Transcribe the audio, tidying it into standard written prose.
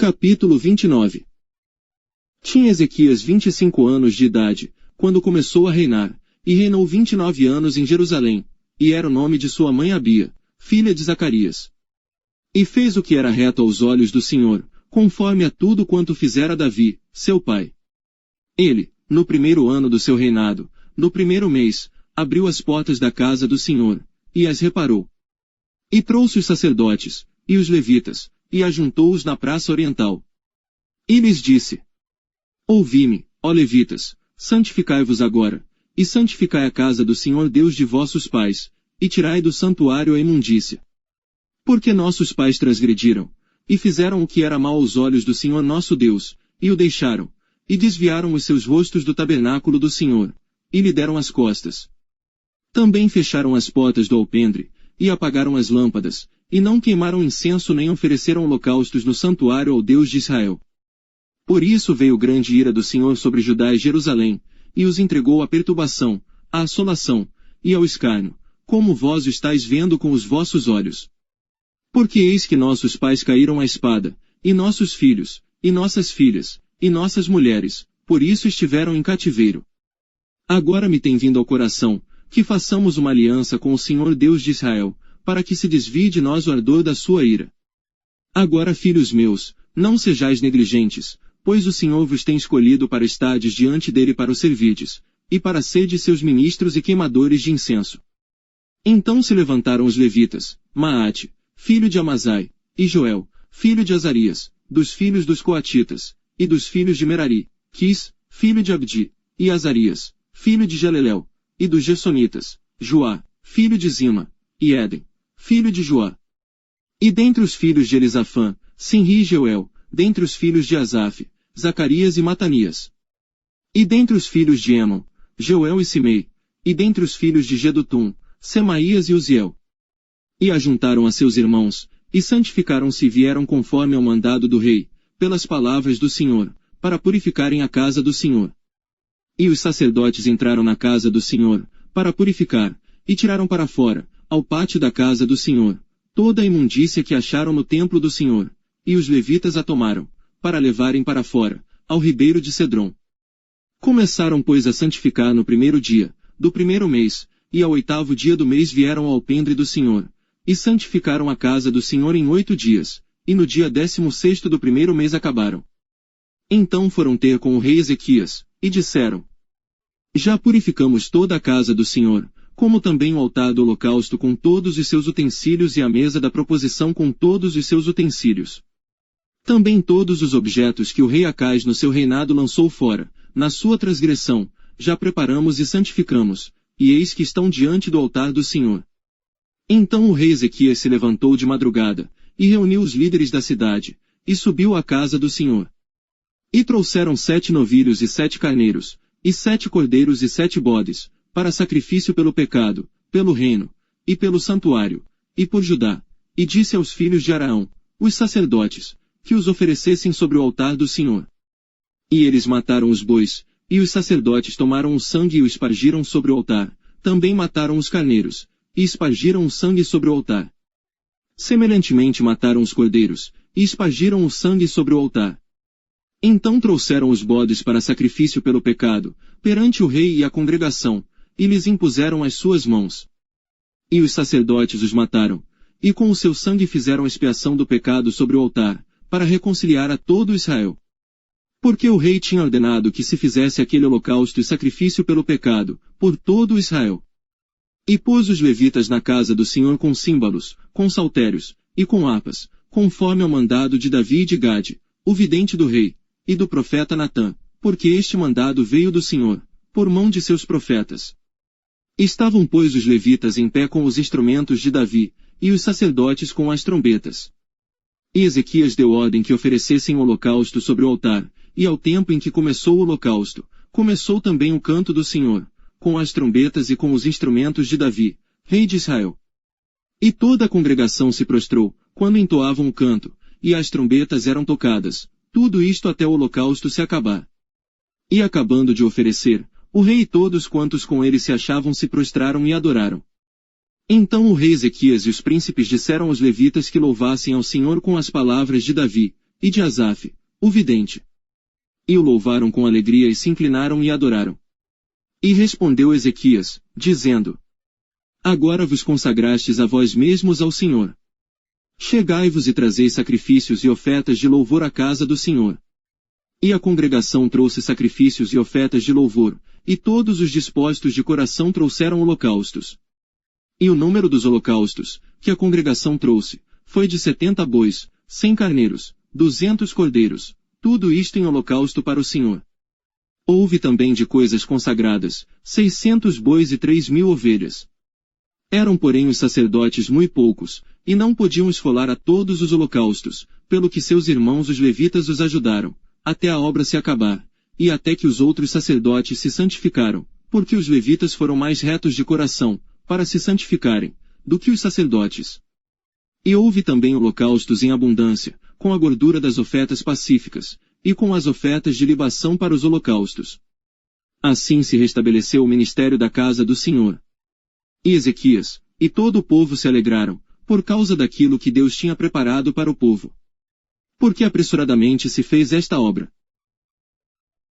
Capítulo 29. Tinha Ezequias 25 anos de idade, quando começou a reinar, e reinou 29 anos em Jerusalém, e era o nome de sua mãe Abia, filha de Zacarias. E fez o que era reto aos olhos do Senhor, conforme a tudo quanto fizera Davi, seu pai. Ele, no primeiro ano do seu reinado, no primeiro mês, abriu as portas da casa do Senhor, e as reparou. E trouxe os sacerdotes, e os levitas, e ajuntou-os na praça oriental. E lhes disse: Ouvi-me, ó levitas, santificai-vos agora, e santificai a casa do Senhor Deus de vossos pais, e tirai do santuário a imundícia. Porque nossos pais transgrediram, e fizeram o que era mal aos olhos do Senhor nosso Deus, e o deixaram, e desviaram os seus rostos do tabernáculo do Senhor, e lhe deram as costas. Também fecharam as portas do alpendre, e apagaram as lâmpadas, e não queimaram incenso nem ofereceram holocaustos no santuário ao Deus de Israel. Por isso veio grande ira do Senhor sobre Judá e Jerusalém, e os entregou à perturbação, à assolação, e ao escárnio, como vós estáis vendo com os vossos olhos. Porque eis que nossos pais caíram à espada, e nossos filhos, e nossas filhas, e nossas mulheres, por isso estiveram em cativeiro. Agora me tem vindo ao coração, que façamos uma aliança com o Senhor Deus de Israel, para que se desvie de nós o ardor da sua ira. Agora, filhos meus, não sejais negligentes, pois o Senhor vos tem escolhido para estardes diante dele para o servirdes, e para serdes seus ministros e queimadores de incenso. Então se levantaram os levitas, Maate, filho de Amazai, e Joel, filho de Azarias, dos filhos dos coatitas, e dos filhos de Merari, Quis, filho de Abdi, e Azarias, filho de Jalelel, e dos Gersonitas, Joá, filho de Zima, e Éden, filho de Joá. E dentre os filhos de Elisafã, Sinri e Jeuel, dentre os filhos de Asaf, Zacarias e Matanias. E dentre os filhos de Emon, Jeuel e Simei, e dentre os filhos de Gedutum, Semaías e Uziel. E ajuntaram a seus irmãos, e santificaram-se e vieram conforme ao mandado do rei, pelas palavras do Senhor, para purificarem a casa do Senhor. E os sacerdotes entraram na casa do Senhor, para purificar, e tiraram para fora, ao pátio da casa do Senhor, toda a imundícia que acharam no templo do Senhor, e os levitas a tomaram, para levarem para fora, ao ribeiro de Cedron. Começaram pois a santificar no primeiro dia, do primeiro mês, e ao 8º dia do mês vieram ao alpendre do Senhor, e santificaram a casa do Senhor em 8 dias, e no dia 16º do primeiro mês acabaram. Então foram ter com o rei Ezequias, e disseram: Já purificamos toda a casa do Senhor, como também o altar do holocausto com todos os seus utensílios e a mesa da proposição com todos os seus utensílios. Também todos os objetos que o rei Acais no seu reinado lançou fora, na sua transgressão, já preparamos e santificamos, e eis que estão diante do altar do Senhor. Então o rei Ezequias se levantou de madrugada, e reuniu os líderes da cidade, e subiu à casa do Senhor. E trouxeram 7 novilhos e 7 carneiros, e 7 cordeiros e 7 bodes, para sacrifício pelo pecado, pelo reino, e pelo santuário, e por Judá, e disse aos filhos de Araão, os sacerdotes, que os oferecessem sobre o altar do Senhor. E eles mataram os bois, e os sacerdotes tomaram o sangue e o espargiram sobre o altar, também mataram os carneiros, e espargiram o sangue sobre o altar. Semelhantemente mataram os cordeiros, e espargiram o sangue sobre o altar. Então trouxeram os bodes para sacrifício pelo pecado, perante o rei e a congregação, e lhes impuseram as suas mãos. E os sacerdotes os mataram, e com o seu sangue fizeram expiação do pecado sobre o altar, para reconciliar a todo Israel. Porque o rei tinha ordenado que se fizesse aquele holocausto e sacrifício pelo pecado, por todo Israel. E pôs os levitas na casa do Senhor com símbolos, com saltérios, e com harpas, conforme ao mandado de Davi e de Gade, o vidente do rei, e do profeta Natã, porque este mandado veio do Senhor, por mão de seus profetas. Estavam pois os levitas em pé com os instrumentos de Davi, e os sacerdotes com as trombetas. E Ezequias deu ordem que oferecessem o holocausto sobre o altar, e ao tempo em que começou o holocausto, começou também o canto do Senhor, com as trombetas e com os instrumentos de Davi, rei de Israel. E toda a congregação se prostrou, quando entoavam o canto, e as trombetas eram tocadas, tudo isto até o holocausto se acabar. E acabando de oferecer, o rei e todos quantos com ele se achavam se prostraram e adoraram. Então o rei Ezequias e os príncipes disseram aos levitas que louvassem ao Senhor com as palavras de Davi, e de Asaf, o vidente. E o louvaram com alegria e se inclinaram e adoraram. E respondeu Ezequias, dizendo: Agora vos consagrastes a vós mesmos ao Senhor. Chegai-vos e trazei sacrifícios e ofertas de louvor à casa do Senhor. E a congregação trouxe sacrifícios e ofertas de louvor, e todos os dispostos de coração trouxeram holocaustos. E o número dos holocaustos, que a congregação trouxe, foi de 70 bois, 100 carneiros, 200 cordeiros, tudo isto em holocausto para o Senhor. Houve também de coisas consagradas, 600 bois e 3.000 ovelhas. Eram porém os sacerdotes muito poucos, e não podiam esfolar a todos os holocaustos, pelo que seus irmãos os levitas os ajudaram, até a obra se acabar, e até que os outros sacerdotes se santificaram, porque os levitas foram mais retos de coração, para se santificarem, do que os sacerdotes. E houve também holocaustos em abundância, com a gordura das ofertas pacíficas, e com as ofertas de libação para os holocaustos. Assim se restabeleceu o ministério da casa do Senhor. E Ezequias, e todo o povo se alegraram, por causa daquilo que Deus tinha preparado para o povo. Porque apressuradamente se fez esta obra,